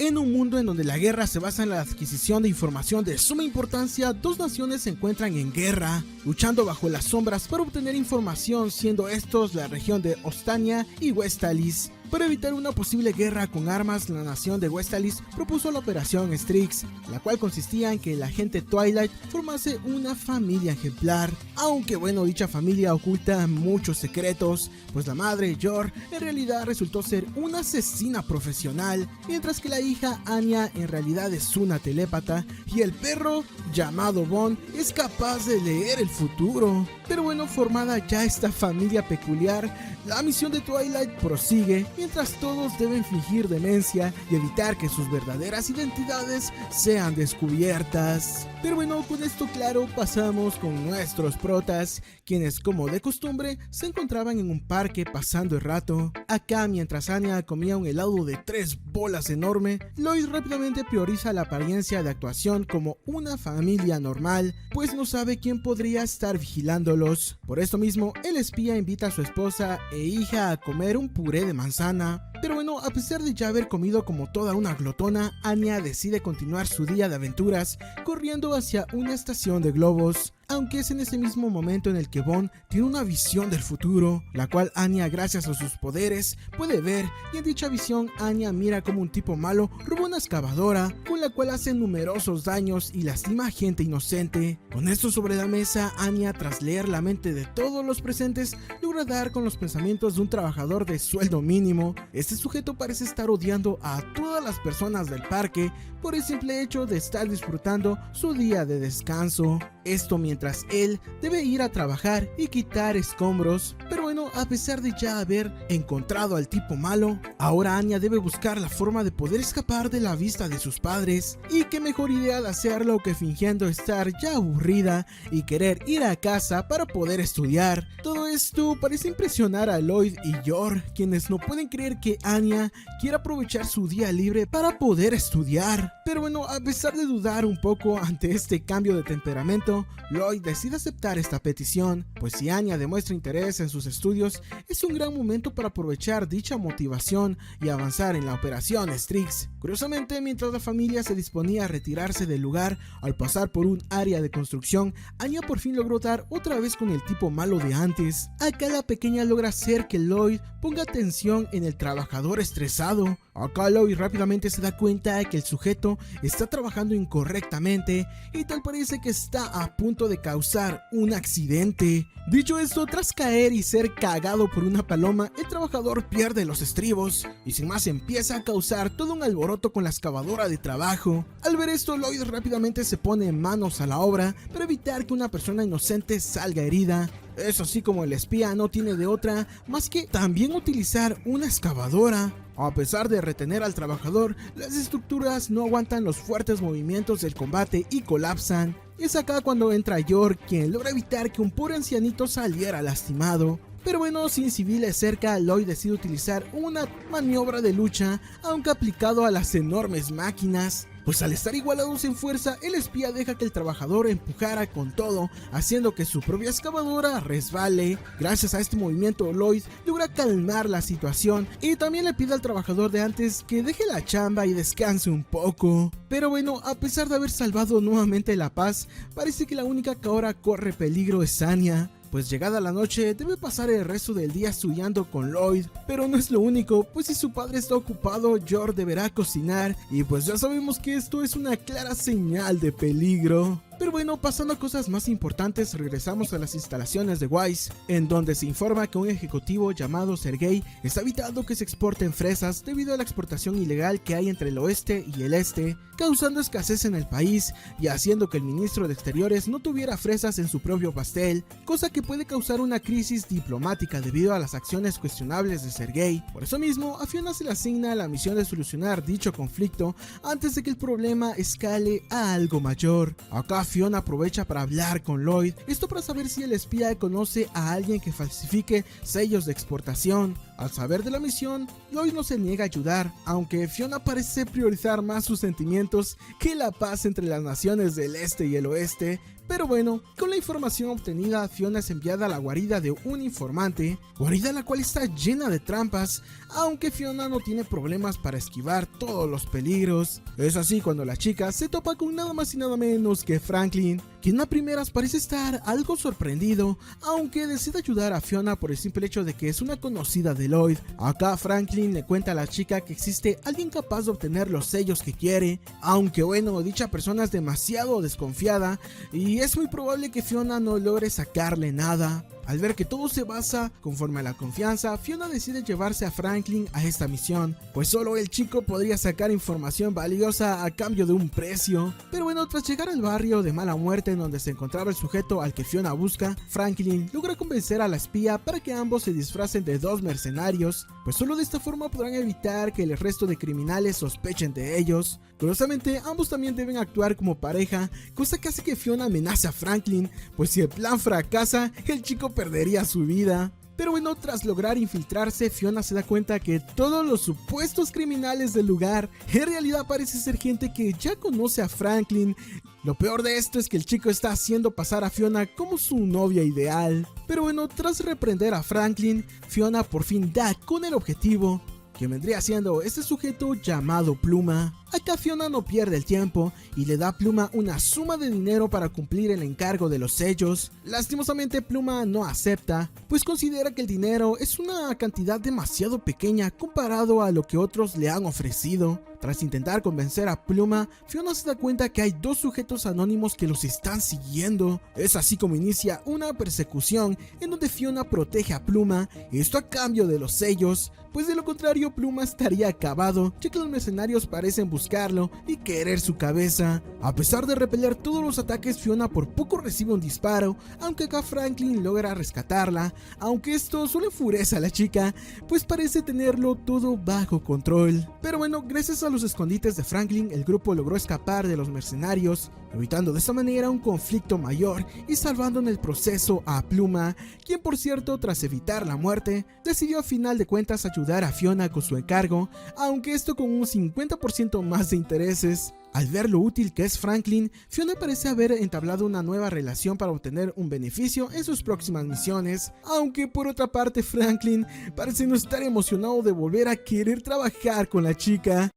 En un mundo en donde la guerra se basa en la adquisición de información de suma importancia, dos naciones se encuentran en guerra, luchando bajo las sombras para obtener información, siendo estos la región de Ostania y Westalis. Para evitar una posible guerra con armas, la nación de Westalis propuso la Operación Strix, la cual consistía en que el agente Twilight formase una familia ejemplar. Aunque bueno, dicha familia oculta muchos secretos, pues la madre, Yor, en realidad resultó ser una asesina profesional, mientras que la hija, Anya, en realidad es una telépata, y el perro, llamado Bond, es capaz de leer el futuro. Pero bueno, formada ya esta familia peculiar, la misión de Twilight prosigue, mientras todos deben fingir demencia y evitar que sus verdaderas identidades sean descubiertas. Pero bueno, con esto claro, pasamos con nuestros protas, quienes como de costumbre se encontraban en un parque pasando el rato. Acá, mientras Anya comía un helado de 3 bolas enorme, Lloyd rápidamente prioriza la apariencia de actuación como una familia normal, pues no sabe quién podría estar vigilándolos. Por esto mismo, el espía invita a su esposa e hija a comer un puré de manzana. Pero bueno, a pesar de ya haber comido como toda una glotona, Anya decide continuar su día de aventuras, corriendo hacia una estación de globos. Aunque es en ese mismo momento en el que Bond tiene una visión del futuro, la cual Anya, gracias a sus poderes, puede ver, y en dicha visión Anya mira como un tipo malo roba una excavadora, con la cual hace numerosos daños y lastima a gente inocente. Con esto sobre la mesa, Anya, tras leer la mente de todos los presentes, logra dar con los pensamientos de un trabajador de sueldo mínimo. Este sujeto parece estar odiando a todas las personas del parque por el simple hecho de estar disfrutando su día de descanso. Esto mientras él debe ir a trabajar y quitar escombros. Pero bueno, a pesar de ya haber encontrado al tipo malo, ahora Anya debe buscar la forma de poder escapar de la vista de sus padres. Y qué mejor idea de hacerlo que fingiendo estar ya aburrida y querer ir a casa para poder estudiar. Todo esto parece impresionar a Lloyd y Yor, quienes no pueden creer que Anya quiera aprovechar su día libre para poder estudiar. Pero bueno, a pesar de dudar un poco ante este cambio de temperamento, Lloyd decide aceptar esta petición, pues si Anya demuestra interés en sus estudios, es un gran momento para aprovechar dicha motivación y avanzar en la Operación Strix. Curiosamente, mientras la familia se disponía a retirarse del lugar, al pasar por un área de construcción, Anya por fin logró dar otra vez con el tipo malo de antes. Acá la pequeña logra hacer que Lloyd ponga atención en el trabajador estresado. Acá Lloyd rápidamente se da cuenta de que el sujeto está trabajando incorrectamente y tal parece que está a punto de causar un accidente. Dicho esto, tras caer y ser cagado por una paloma, el trabajador pierde los estribos y sin más empieza a causar todo un alboroto con la excavadora de trabajo. Al ver esto, Lloyd rápidamente se pone manos a la obra para evitar que una persona inocente salga herida. Es así como el espía no tiene de otra más que también utilizar una excavadora. A pesar de retener al trabajador, las estructuras no aguantan los fuertes movimientos del combate y colapsan. Es acá cuando entra Yor, quien logra evitar que un pobre ancianito saliera lastimado. Pero bueno, sin civiles cerca, Lloyd decide utilizar una maniobra de lucha, aunque aplicado a las enormes máquinas. Pues al estar igualados en fuerza, el espía deja que el trabajador empujara con todo, haciendo que su propia excavadora resbale. Gracias a este movimiento, Lloyd logra calmar la situación y también le pide al trabajador de antes que deje la chamba y descanse un poco. Pero bueno, a pesar de haber salvado nuevamente la paz, parece que la única que ahora corre peligro es Anya. Pues llegada la noche debe pasar el resto del día estudiando con Lloyd, pero no es lo único, pues si su padre está ocupado, Yor deberá cocinar y pues ya sabemos que esto es una clara señal de peligro. Pero bueno, pasando a cosas más importantes, regresamos a las instalaciones de Weiss, en donde se informa que un ejecutivo llamado Sergei está evitando que se exporten fresas debido a la exportación ilegal que hay entre el oeste y el este, causando escasez en el país y haciendo que el ministro de Exteriores no tuviera fresas en su propio pastel, cosa que puede causar una crisis diplomática debido a las acciones cuestionables de Sergei. Por eso mismo, a Fiona se le asigna la misión de solucionar dicho conflicto antes de que el problema escale a algo mayor. Acá Fiona aprovecha para hablar con Lloyd, esto para saber si el espía conoce a alguien que falsifique sellos de exportación. Al saber de la misión, Lloyd no se niega a ayudar, aunque Fiona parece priorizar más sus sentimientos que la paz entre las naciones del este y el oeste, Pero bueno, con la información obtenida, Fiona es enviada a la guarida de un informante, guarida la cual está llena de trampas, aunque Fiona no tiene problemas para esquivar todos los peligros. Es así cuando la chica se topa con nada más y nada menos que Franklin, quien a primeras parece estar algo sorprendido, aunque decide ayudar a Fiona por el simple hecho de que es una conocida de Lloyd. Acá Franklin le cuenta a la chica que existe alguien capaz de obtener los sellos que quiere, aunque bueno, dicha persona es demasiado desconfiada y es muy probable que Fiona no logre sacarle nada. Al ver que todo se basa conforme a la confianza, Fiona decide llevarse a Franklin a esta misión, pues solo el chico podría sacar información valiosa a cambio de un precio. Pero bueno, tras llegar al barrio de Mala Muerte en donde se encontraba el sujeto al que Fiona busca, Franklin logra convencer a la espía para que ambos se disfracen de dos mercenarios, pues solo de esta forma podrán evitar que el resto de criminales sospechen de ellos. Curiosamente, ambos también deben actuar como pareja, cosa que hace que Fiona amenace a Franklin, pues si el plan fracasa, el chico perdería su vida. Pero bueno, tras lograr infiltrarse, Fiona se da cuenta que todos los supuestos criminales del lugar en realidad parece ser gente que ya conoce a Franklin. Lo peor de esto es que el chico está haciendo pasar a Fiona como su novia ideal. Pero bueno, tras reprender a Franklin, Fiona por fin da con el objetivo, que vendría siendo este sujeto llamado Pluma. Acá Fiona no pierde el tiempo y le da a Pluma una suma de dinero para cumplir el encargo de los sellos. Lastimosamente Pluma no acepta, pues considera que el dinero es una cantidad demasiado pequeña comparado a lo que otros le han ofrecido. Tras intentar convencer a Pluma, Fiona se da cuenta que hay dos sujetos anónimos que los están siguiendo. Es así como inicia una persecución en donde Fiona protege a Pluma, esto a cambio de los sellos, pues de lo contrario Pluma estaría acabado, ya que los mercenarios parecen buscarlo y querer su cabeza. A pesar de repeler todos los ataques, Fiona por poco recibe un disparo, aunque acá Franklin logra rescatarla, aunque esto solo enfurece a la chica, pues parece tenerlo todo bajo control. Pero bueno, gracias a los escondites de Franklin, el grupo logró escapar de los mercenarios, evitando de esta manera un conflicto mayor y salvando en el proceso a Pluma, quien por cierto, tras evitar la muerte, decidió a final de cuentas ayudar a Fiona con su encargo, aunque esto con un 50% más de intereses. Al ver lo útil que es Franklin, Fiona parece haber entablado una nueva relación para obtener un beneficio en sus próximas misiones, aunque por otra parte Franklin parece no estar emocionado de volver a querer trabajar con la chica.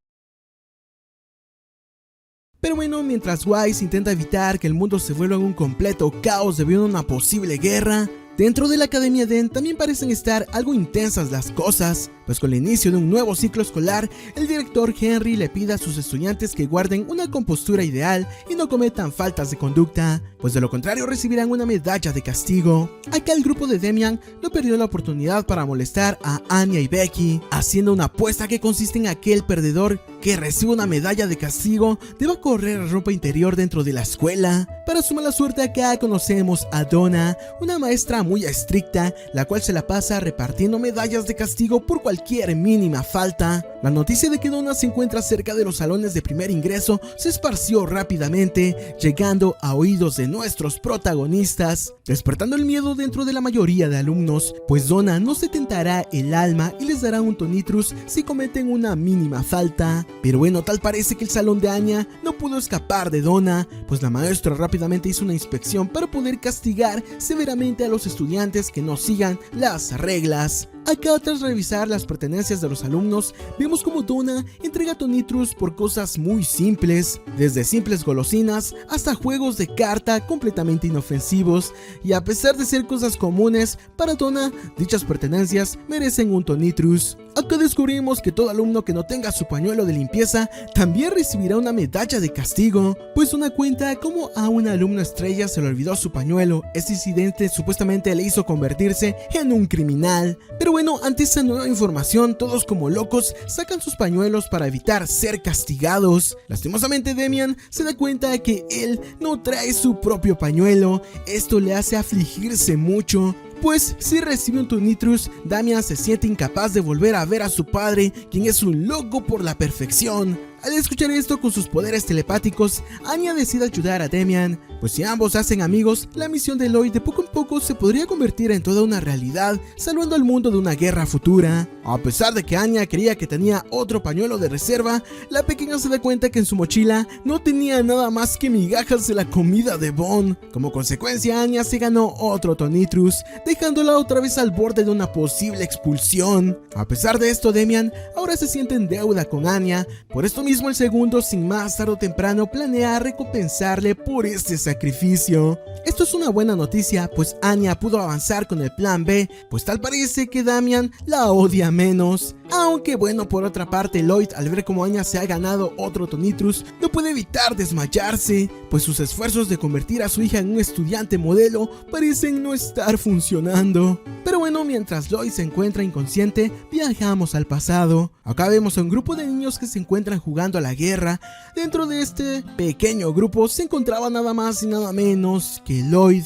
Pero bueno, mientras Wise intenta evitar que el mundo se vuelva un completo caos debido a una posible guerra, dentro de la Academia Den también parecen estar algo intensas las cosas, pues con el inicio de un nuevo ciclo escolar, el director Henry le pide a sus estudiantes que guarden una compostura ideal y no cometan faltas de conducta, pues de lo contrario recibirán una medalla de castigo. Acá el grupo de Demian no perdió la oportunidad para molestar a Anya y Becky, haciendo una apuesta que consiste en que el perdedor que reciba una medalla de castigo deba correr a ropa interior dentro de la escuela. Para su mala suerte, acá conocemos a Donna, una maestra muy estricta, la cual se la pasa repartiendo medallas de castigo por cualquier mínima falta. La noticia de que Donna se encuentra cerca de los salones de primer ingreso se esparció rápidamente, llegando a oídos de nuestros protagonistas, despertando el miedo dentro de la mayoría de alumnos, pues Donna no se tentará el alma y les dará un tonitrus si cometen una mínima falta. Pero bueno, tal parece que el salón de Anya no pudo escapar de Donna, pues la maestra rápidamente hizo una inspección para poder castigar severamente a los estudiantes que no sigan las reglas. Acá, tras revisar las pertenencias de los alumnos, vemos como Donna entrega tonitrus por cosas muy simples, desde simples golosinas hasta juegos de carta completamente inofensivos, y a pesar de ser cosas comunes, para Donna, dichas pertenencias merecen un tonitrus. Acá descubrimos que todo alumno que no tenga su pañuelo de limpieza también recibirá una medalla de castigo, pues Donna cuenta como a una alumna estrella se le olvidó su pañuelo. Este incidente supuestamente le hizo convertirse en un criminal. Pero bueno, ante esa nueva información, todos como locos sacan sus pañuelos para evitar ser castigados. Lastimosamente Demian se da cuenta de que él no trae su propio pañuelo. Esto le hace afligirse mucho, pues si recibe un tonitrus, Damian se siente incapaz de volver a ver a su padre, quien es un loco por la perfección. Al escuchar esto, con sus poderes telepáticos, Anya decide ayudar a Damian, pues si ambos hacen amigos, la misión de Lloyd de poco en poco se podría convertir en toda una realidad, salvando al mundo de una guerra futura. A pesar de que Anya creía que tenía otro pañuelo de reserva, la pequeña se da cuenta que en su mochila no tenía nada más que migajas de la comida de Bond. Como consecuencia, Anya se ganó otro Tonitrus, dejándola otra vez al borde de una posible expulsión. A pesar de esto, Damian ahora se siente en deuda con Anya, por esto mismo el segundo, sin más tarde o temprano, planea recompensarle por este sacrificio. Esto es una buena noticia, pues Anya pudo avanzar con el plan B, pues tal parece que Damian la odia menos. Aunque bueno, por otra parte, Lloyd, al ver cómo Anya se ha ganado otro Tonitrus, no puede evitar desmayarse, pues sus esfuerzos de convertir a su hija en un estudiante modelo parecen no estar funcionando. Pero bueno, mientras Lloyd se encuentra inconsciente, viajamos al pasado. Acá vemos a un grupo de niños que se encuentran jugando a la guerra. Dentro de este pequeño grupo se encontraba nada más y nada menos que Lloyd,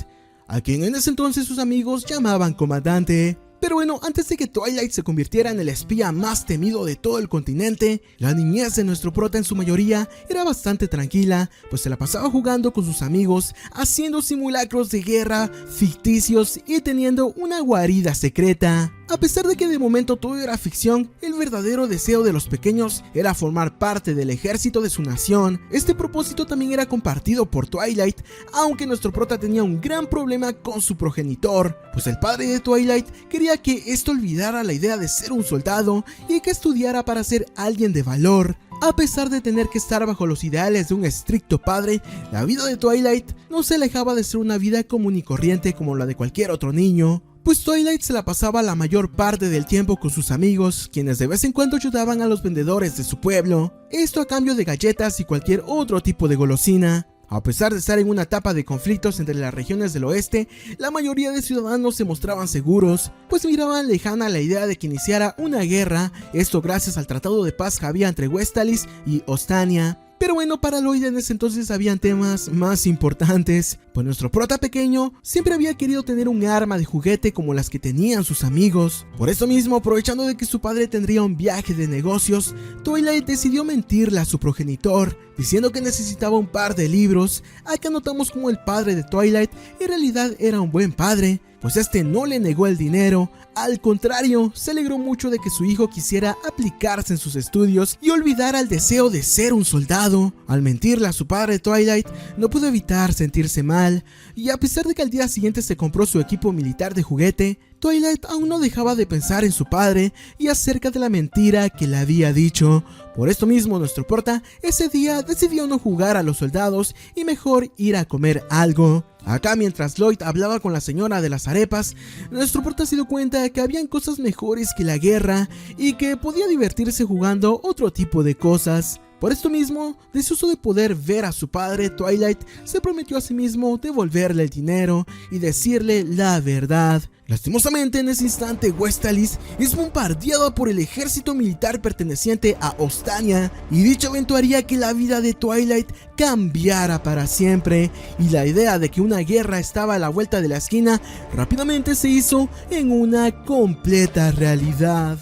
a quien en ese entonces sus amigos llamaban comandante. Pero bueno, antes de que Twilight se convirtiera en el espía más temido de todo el continente, la niñez de nuestro prota en su mayoría era bastante tranquila, pues se la pasaba jugando con sus amigos, haciendo simulacros de guerra ficticios y teniendo una guarida secreta. A pesar de que de momento todo era ficción, el verdadero deseo de los pequeños era formar parte del ejército de su nación. Este propósito también era compartido por Twilight, aunque nuestro prota tenía un gran problema con su progenitor, pues el padre de Twilight quería que esto olvidara la idea de ser un soldado y que estudiara para ser alguien de valor. A pesar de tener que estar bajo los ideales de un estricto padre, la vida de Twilight no se alejaba de ser una vida común y corriente como la de cualquier otro niño, pues Twilight se la pasaba la mayor parte del tiempo con sus amigos, quienes de vez en cuando ayudaban a los vendedores de su pueblo, esto a cambio de galletas y cualquier otro tipo de golosina. A pesar de estar en una etapa de conflictos entre las regiones del oeste, la mayoría de ciudadanos se mostraban seguros, pues miraban lejana la idea de que iniciara una guerra, esto gracias al tratado de paz que había entre Westalis y Ostania. Pero bueno, para Lloyd en ese entonces habían temas más importantes, pues nuestro prota pequeño siempre había querido tener un arma de juguete como las que tenían sus amigos. Por eso mismo, aprovechando de que su padre tendría un viaje de negocios, Twilight decidió mentirle a su progenitor, diciendo que necesitaba un par de libros. Acá notamos como el padre de Twilight en realidad era un buen padre, pues este no le negó el dinero, al contrario, se alegró mucho de que su hijo quisiera aplicarse en sus estudios y olvidara el deseo de ser un soldado. Al mentirle a su padre Twilight, no pudo evitar sentirse mal, y a pesar de que al día siguiente se compró su equipo militar de juguete, Twilight aún no dejaba de pensar en su padre y acerca de la mentira que le había dicho. Por esto mismo, nuestro prota ese día decidió no jugar a los soldados y mejor ir a comer algo. Acá, mientras Lloyd hablaba con la señora de las arepas, nuestro prota se dio cuenta de que habían cosas mejores que la guerra y que podía divertirse jugando otro tipo de cosas. Por esto mismo, deseoso de poder ver a su padre, Twilight se prometió a sí mismo devolverle el dinero y decirle la verdad. Lastimosamente, en ese instante, Westalis es bombardeada por el ejército militar perteneciente a Ostania, y dicho evento haría que la vida de Twilight cambiara para siempre, y la idea de que una guerra estaba a la vuelta de la esquina rápidamente se hizo en una completa realidad.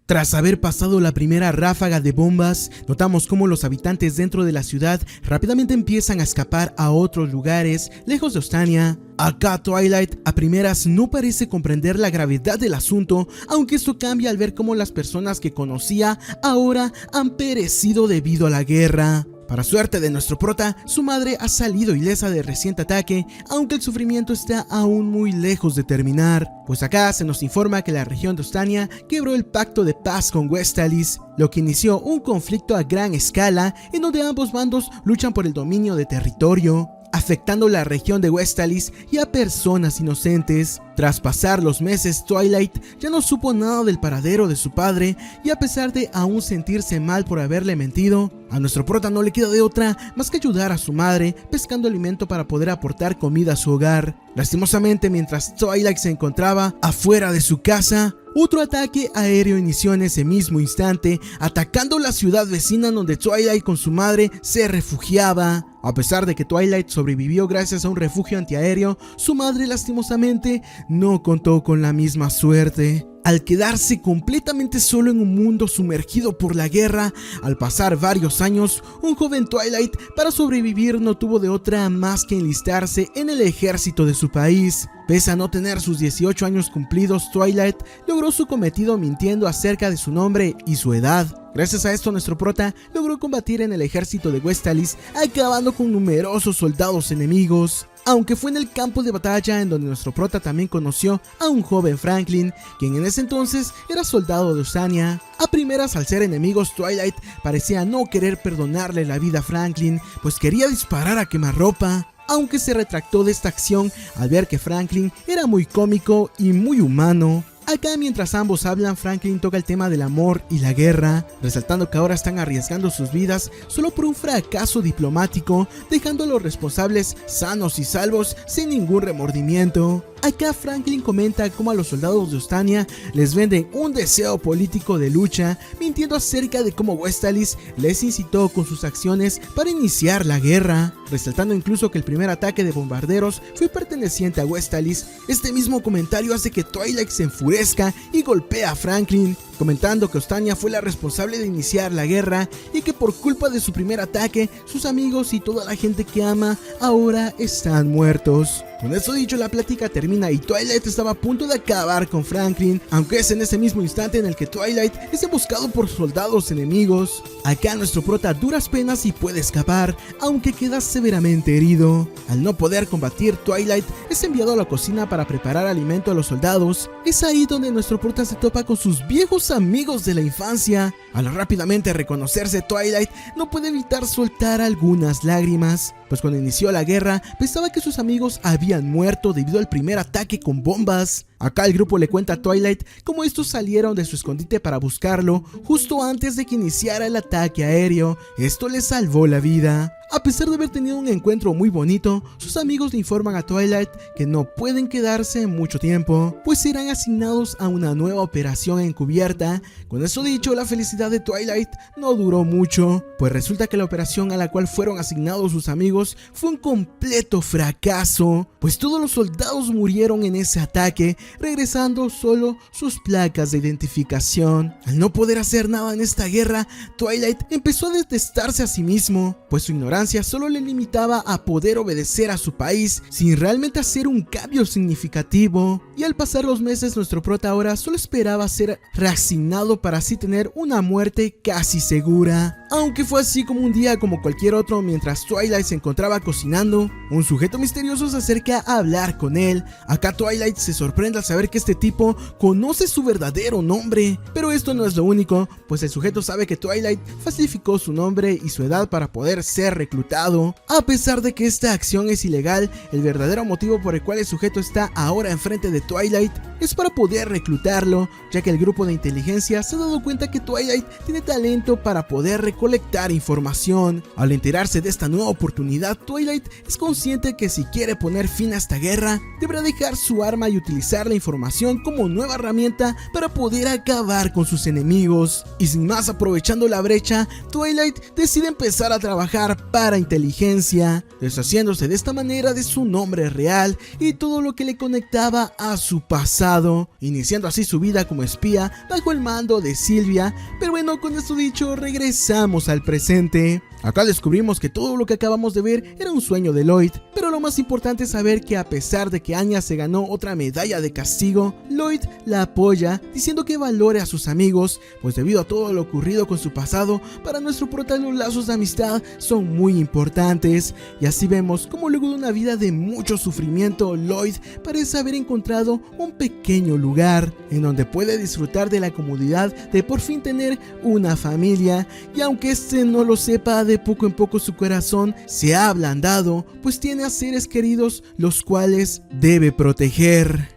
Tras haber pasado la primera ráfaga de bombas, notamos cómo los habitantes dentro de la ciudad rápidamente empiezan a escapar a otros lugares lejos de Ostania. Acá Twilight a primeras no parece comprender la gravedad del asunto, aunque esto cambia al ver cómo las personas que conocía ahora han perecido debido a la guerra. Para suerte de nuestro prota, su madre ha salido ilesa del reciente ataque, aunque el sufrimiento está aún muy lejos de terminar, pues acá se nos informa que la región de Ostania quebró el pacto de paz con Westalis, lo que inició un conflicto a gran escala en donde ambos bandos luchan por el dominio de territorio, afectando la región de Westalis y a personas inocentes. Tras pasar los meses, Twilight ya no supo nada del paradero de su padre, y a pesar de aún sentirse mal por haberle mentido, a nuestro prota no le queda de otra más que ayudar a su madre pescando alimento para poder aportar comida a su hogar. Lastimosamente, mientras Twilight se encontraba afuera de su casa, otro ataque aéreo inició en ese mismo instante, atacando la ciudad vecina donde Twilight con su madre se refugiaba. A pesar de que Twilight sobrevivió gracias a un refugio antiaéreo, su madre lastimosamente no contó con la misma suerte. Al quedarse completamente solo en un mundo sumergido por la guerra, al pasar varios años, un joven Twilight para sobrevivir no tuvo de otra más que enlistarse en el ejército de su país. Pese a no tener sus 18 años cumplidos, Twilight logró su cometido mintiendo acerca de su nombre y su edad. Gracias a esto, nuestro prota logró combatir en el ejército de Westalis, acabando con numerosos soldados enemigos. Aunque fue en el campo de batalla en donde nuestro prota también conoció a un joven Franklin, quien en ese entonces era soldado de Ostania. A primeras, al ser enemigos, Twilight parecía no querer perdonarle la vida a Franklin, pues quería disparar a quemarropa. Aunque se retractó de esta acción al ver que Franklin era muy cómico y muy humano. Acá, mientras ambos hablan, Franklin toca el tema del amor y la guerra, resaltando que ahora están arriesgando sus vidas solo por un fracaso diplomático, dejando a los responsables sanos y salvos sin ningún remordimiento. Acá Franklin comenta cómo a los soldados de Ostania les venden un deseo político de lucha, mintiendo acerca de cómo Westalis les incitó con sus acciones para iniciar la guerra, resaltando incluso que el primer ataque de bombarderos fue perteneciente a Westalis. Este mismo comentario hace que Twilight se enfurezca y golpea a Franklin, comentando que Ostania fue la responsable de iniciar la guerra y que por culpa de su primer ataque, sus amigos y toda la gente que ama ahora están muertos. Con esto dicho, la plática termina y Twilight estaba a punto de acabar con Franklin, aunque es en ese mismo instante en el que Twilight es emboscado por soldados enemigos. Acá nuestro prota a duras penas y puede escapar, aunque queda severamente herido. Al no poder combatir, Twilight es enviado a la cocina para preparar alimento a los soldados. Es ahí donde nuestro prota se topa con sus viejos amigos de la infancia. Al rápidamente reconocerse, Twilight no puede evitar soltar algunas lágrimas, pues cuando inició la guerra pensaba que sus amigos habían muerto debido al primer ataque con bombas. Acá el grupo le cuenta a Twilight cómo estos salieron de su escondite para buscarlo justo antes de que iniciara el ataque aéreo. Esto le salvó la vida. A pesar de haber tenido un encuentro muy bonito, sus amigos le informan a Twilight que no pueden quedarse mucho tiempo, pues serán asignados a una nueva operación encubierta. Con eso dicho, la felicidad de Twilight no duró mucho, pues resulta que la operación a la cual fueron asignados sus amigos fue un completo fracaso, pues todos los soldados murieron en ese ataque, regresando solo sus placas de identificación. Al no poder hacer nada en esta guerra, Twilight empezó a detestarse a sí mismo, pues su ignorancia solo le limitaba a poder obedecer a su país sin realmente hacer un cambio significativo. Y al pasar los meses, nuestro prota ahora solo esperaba ser reasignado para así tener una muerte casi segura. Aunque fue así como un día como cualquier otro, mientras Twilight se encontraba cocinando, un sujeto misterioso se acerca a hablar con él. Acá Twilight se sorprende al saber que este tipo conoce su verdadero nombre, pero esto no es lo único, pues el sujeto sabe que Twilight falsificó su nombre y su edad para poder ser reclutado. A pesar de que esta acción es ilegal, el verdadero motivo por el cual el sujeto está ahora enfrente de Twilight es para poder reclutarlo, ya que el grupo de inteligencia se ha dado cuenta que Twilight tiene talento para poder recolectar información. Al enterarse de esta nueva oportunidad, Twilight es consciente que si quiere poner fin a esta guerra, deberá dejar su arma y utilizar la información como nueva herramienta para poder acabar con sus enemigos. Y sin más, aprovechando la brecha, Twilight decide empezar a trabajar para inteligencia, deshaciéndose de esta manera de su nombre real y todo lo que le conectaba a su pasado, iniciando así su vida como espía bajo el mando de Sylvia. Pero bueno, con esto dicho, regresamos al presente. Acá descubrimos que todo lo que acabamos de ver era un sueño de Lloyd, pero lo más importante es saber que a pesar de que Anya se ganó otra medalla de castigo, Lloyd la apoya diciendo que valore a sus amigos, pues debido a todo lo ocurrido con su pasado, para nuestro prota los lazos de amistad son muy importantes. Y así vemos como luego de una vida de mucho sufrimiento, Lloyd parece haber encontrado un pequeño lugar en donde puede disfrutar de la comodidad de por fin tener una familia. Y aunque este no lo sepa, de poco en poco su corazón se ha ablandado, pues tiene a seres queridos los cuales debe proteger.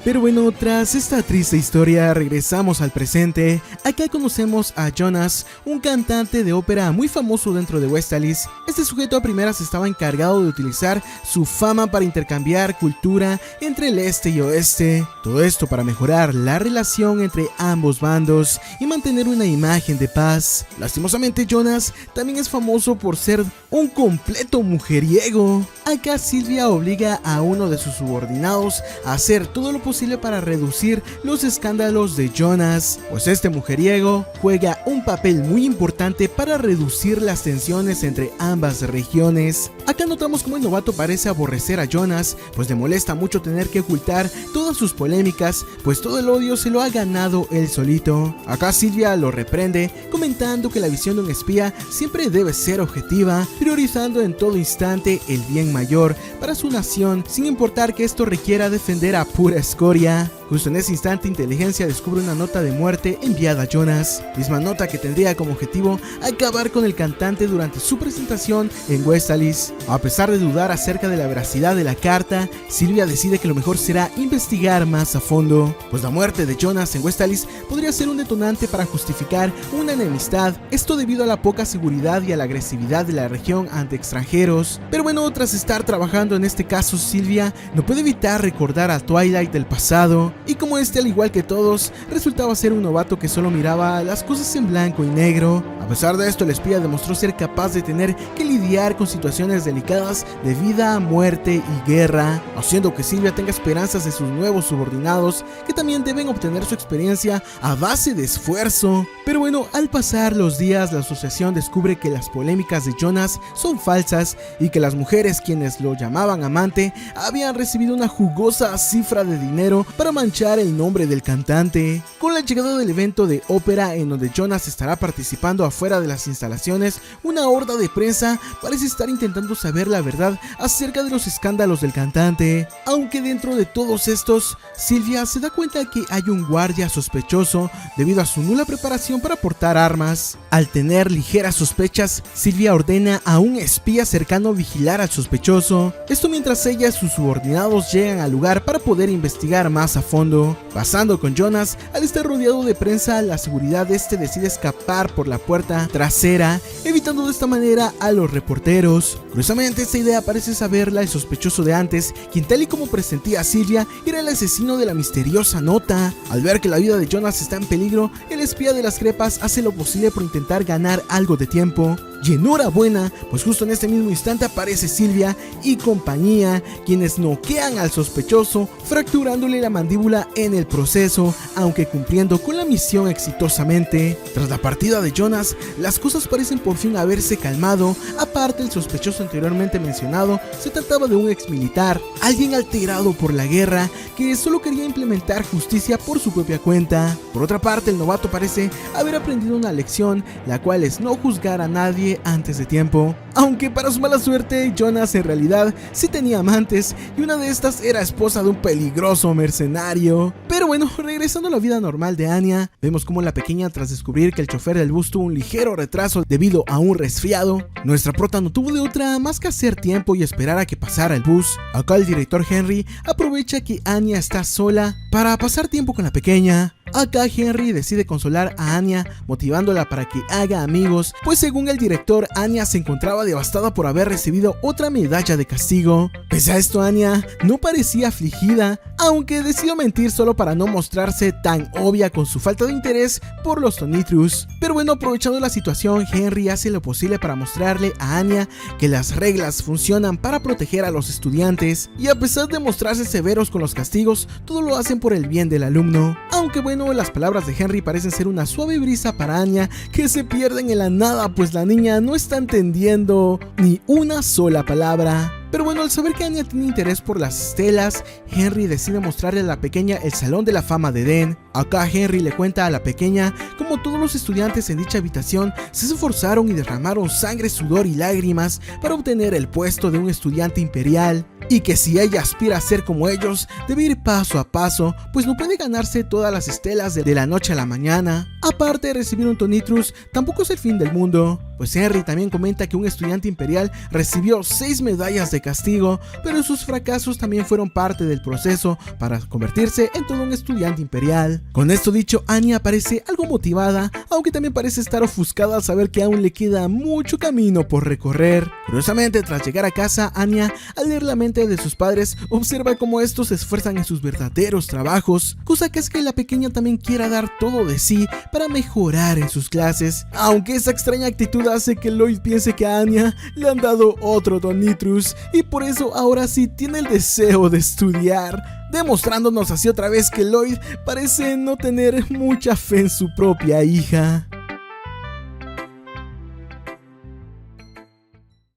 Pero bueno, tras esta triste historia regresamos al presente. Acá conocemos a Jonas, un cantante de ópera muy famoso dentro de Westalis. Este sujeto a primeras estaba encargado de utilizar su fama para intercambiar cultura entre el este y oeste. Todo esto para mejorar la relación entre ambos bandos y mantener una imagen de paz. Lastimosamente Jonas también es famoso por ser un completo mujeriego. Acá Sylvia obliga a uno de sus subordinados a hacer todo lo posible para reducir los escándalos de Jonas, pues este mujeriego juega un papel muy importante para reducir las tensiones entre ambas regiones. Acá notamos cómo el novato parece aborrecer a Jonas, pues le molesta mucho tener que ocultar todas sus polémicas, pues todo el odio se lo ha ganado él solito. Acá Sylvia lo reprende, comentando que la visión de un espía siempre debe ser objetiva, priorizando en todo instante el bien mayor para su nación, sin importar que esto requiera defender a pura escoria. Justo en ese instante, Inteligencia descubre una nota de muerte enviada a Jonas, misma nota que tendría como objetivo acabar con el cantante durante su presentación en Westalis. A pesar de dudar acerca de la veracidad de la carta, Sylvia decide que lo mejor será investigar más a fondo, pues la muerte de Jonas en Westalis podría ser un detonante para justificar una enemistad, esto debido a la poca seguridad y a la agresividad de la región ante extranjeros. Pero bueno, tras estar trabajando en este caso, Sylvia no puede evitar recordar a Twilight del pasado, y como este, al igual que todos, resultaba ser un novato que solo miraba las cosas en blanco y negro. A pesar de esto, el espía demostró ser capaz de tener que lidiar con situaciones delicadas de vida, muerte y guerra, haciendo que Sylvia tenga esperanzas de sus nuevos subordinados, que también deben obtener su experiencia a base de esfuerzo. Pero bueno, al pasar los días, la asociación descubre que las polémicas de Jonas son falsas y que las mujeres, quienes lo llamaban amante, habían recibido una jugosa cifra de dinero para manchar el nombre del cantante. Con la llegada del evento de ópera en donde Jonas estará participando afuera de las instalaciones, una horda de prensa parece estar intentando saber la verdad acerca de los escándalos del cantante. Aunque dentro de todos estos, Sylvia se da cuenta que hay un guardia sospechoso debido a su nula preparación para portar armas. Al tener ligeras sospechas, Sylvia ordena a un espía cercano vigilar al sospechoso. Esto mientras ella y sus subordinados llegan al lugar para poder investigar más a fondo. Pasando con Jonas, al estar rodeado de prensa, la seguridad de este decide escapar por la puerta trasera, evitando de esta manera a los reporteros. Curiosamente, esta idea parece saberla el sospechoso de antes, quien tal y como presentía a Sylvia, era el asesino de la misteriosa nota. Al ver que la vida de Jonas está en peligro, el espía de las crepas hace lo posible por intentar ganar algo de tiempo. Y enhorabuena, pues justo en este mismo instante aparece Sylvia y compañía, quienes noquean al sospechoso, fracturándole la mandíbula en el proceso, aunque cumpliendo con la misión exitosamente. Tras la partida de Jonas, las cosas parecen por fin haberse calmado. Aparte, el sospechoso anteriormente mencionado se trataba de un ex militar, alguien alterado por la guerra, que solo quería implementar justicia por su propia cuenta. Por otra parte, el novato parece haber aprendido una lección, la cual es no juzgar a nadie antes de tiempo. Aunque para su mala suerte, Jonas en realidad sí tenía amantes, y una de estas era esposa de un peligroso mercenario. Pero bueno, regresando a la vida normal de Anya, vemos como la pequeña, tras descubrir que el chofer del bus tuvo un ligero retraso debido a un resfriado, nuestra prota no tuvo de otra más que hacer tiempo y esperar a que pasara el bus. Acá el director Henry aprovecha que Anya está sola para pasar tiempo con la pequeña. Acá Henry decide consolar a Anya, motivándola para que haga amigos, pues según el director, Anya se encontraba devastada por haber recibido otra medalla de castigo. Pese a esto, Anya no parecía afligida, aunque decidió mentir solo para no mostrarse tan obvia con su falta de interés por los Tonitrus. Pero bueno, aprovechando la situación, Henry hace lo posible para mostrarle a Anya que las reglas funcionan para proteger a los estudiantes, y a pesar de mostrarse severos con los castigos, todo lo hacen por el bien del alumno. Aunque bueno, las palabras de Henry parecen ser una suave brisa para Anya, que se pierden en la nada, pues la niña no está entendiendo ni una sola palabra. Pero bueno, al saber que Anya tiene interés por las estelas, Henry decide mostrarle a la pequeña el Salón de la Fama de Den. Acá Henry le cuenta a la pequeña cómo todos los estudiantes en dicha habitación se esforzaron y derramaron sangre, sudor y lágrimas para obtener el puesto de un estudiante imperial. y que si ella aspira a ser como ellos, debe ir paso a paso, pues no puede ganarse todas las estelas de la noche a la mañana. Aparte de recibir un Tonitrus, tampoco es el fin del mundo, pues Henry también comenta que un estudiante imperial recibió 6 medallas de castigo, pero sus fracasos también fueron parte del proceso para convertirse en todo un estudiante imperial. Con esto dicho, Anya parece algo motivada, aunque también parece estar ofuscada al saber que aún le queda mucho camino por recorrer. Curiosamente, tras llegar a casa, Anya, al leer la mente de sus padres, observa cómo estos se esfuerzan en sus verdaderos trabajos, cosa que es que la pequeña también quiera dar todo de sí para mejorar en sus clases, aunque esa extraña actitud hace que Lloyd piense que a Anya le han dado otro Tonitrus y por eso ahora sí tiene el deseo de estudiar, demostrándonos así otra vez que Lloyd parece no tener mucha fe en su propia hija.